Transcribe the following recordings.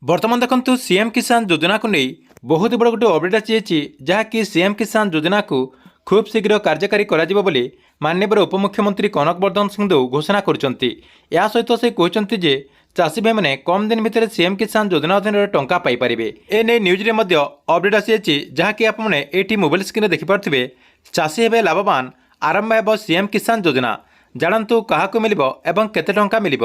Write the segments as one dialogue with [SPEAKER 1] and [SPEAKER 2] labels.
[SPEAKER 1] बर्तमान देखु सीएम किसान योजना को नहीं बहुत बड़ गोटे अपडेट आसी जहाँकि सीएम किसान योजना को खूब शीघ्र कार्यकारी कर माननीय उपमुख्यमंत्री कनक वर्धन सिंहदेव घोषणा कर सहित से कहते जे चाषी भाई मैंने कम दिन भितर सीएम किसान योजना अधीन टंका पाइपर एने न्यूज अपडेट आसी जहाँकि आपठी मोबाइल स्क्रीन देखिपे चाषी हे लाभवान आरंभ हो सीएम किसान योजना जानतु क्या मिल केते टंका मिल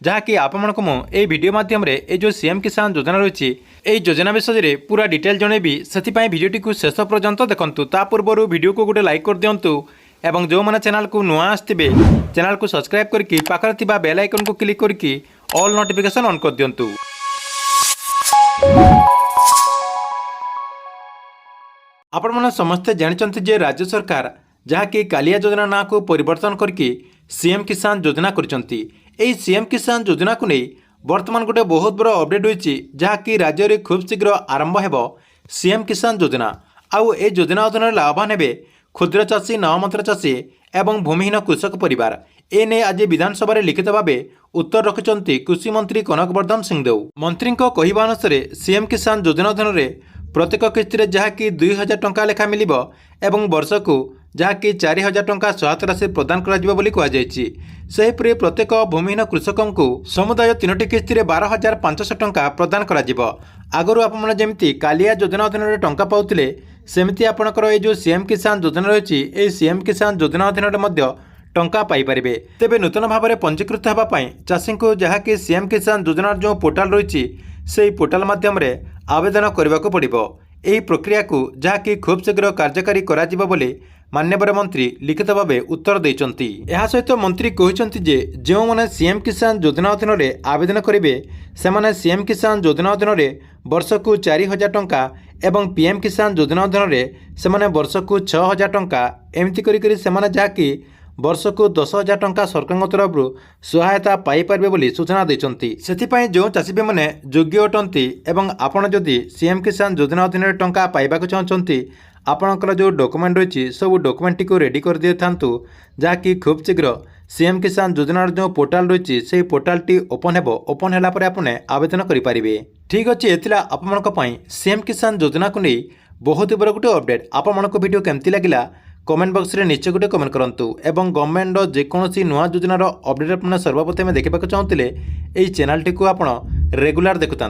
[SPEAKER 1] जहाँकि आपको मुझे वीडियो माध्यम जो सीएम किसान योजना रही है योजना विषय में पूरा डिटेल जनइबी से भिडियोटी को शेष पर्यंत देखंतु ता पूर्व वीडियो को गोटे लाइक कर दिंतु एवं जो मैंने चैनल को नुआ आसते चैनल को सब्सक्राइब करके पाखर बेल आइकन को क्लिक करके ऑल नोटिफिकेशन ऑन कर दिंतु। आपण मैंने समस्ते जानते जे राज्य सरकार जहाँकि कालिया योजना ना को परिवर्तन करके सीएम किसान योजना करछंती। एई सीएम किसान योजना को नहीं वर्तमान गोटे बहुत बड़ अपडेट होईची जहाँकि राज्य में खूब शीघ्र आरंभ हो सीएम किसान योजना आउ ए योजना अधीन लाभवान हे क्षुद्र चाषी नवमात्र चाषी एवं भूमिहीन कृषक परिवार एने आज विधानसभा लिखित भाव उत्तर रखिंट कृषि मंत्री कनक वर्धन सिंहदेव। मंत्री कहवा अनुसार सीएम किसान योजना अधीन प्रत्येक किस्ती जहाँकि 2000 टंका लेखा मिल एवं वर्ष को जहाँकि 4000 टंका सहायता राशि प्रदान कर प्रत्येक भूमिहीन कृषक को समुदाय 3टी किस्ती 12,500 टंका प्रदान आगरू आपमती कालिया योजना अधीन टंका पाते सेमती आपणकर जो सीएम किसान योजना रही सीएम किसान योजना अधीन टंका पाइपर तेज नूतन भाव में पंजीकृत होगापी चाषी को जहाँकि सीएम किसान योजना जो पोर्टाल रही से पोर्टाल माध्यम आवेदन करने को पड़ो यही प्रक्रिया को जहाँकि खूब शीघ्र कार्यकारी कर मान्यवर मंत्री लिखित भाव उत्तर देते। यह सहित मंत्री कहते जे जो मैंने सीएम किसान योजना अधीन आवेदन करेंगे से सीएम किसान योजना अधीन वर्ष को 4000 टंका एवं पीएम किसान योजना अधीन से वर्ष को 6000 टंका एमती करी जहाँकि वर्ष को 10,000 टंका सरकार तरफ सहायता पाइपर सूचना देते। से जो चाषी भाई मैंने योग्य अटंती एवं आपण जदि सीएम किसान योजना अधीन टंका पाइबा चाहते आपणकर जो डॉक्यूमेंट रही सब डॉक्यूमेंट को रेडी कर दिए था जहाँकि खूब शीघ्र सीएम किसान योजनार जो पोर्टाल रही से पोर्टाल टी ओपन हो ओपन है आपने आवेदन करेंगे। ठीक अच्छे एला आपण सीएम किसान योजना को नहीं बहुत बड़ गोटे अपडेट आपण वीडियो केमती लगिला कमेंट बॉक्स रे निश्चय गोटे कमेंट करूँ एवं गवर्नमेंट जेकोसी नुआ योजनार अपडेट अपना सर्वप्रथम देखा चाहते चैनल टी को आप रेगुलर देखुता।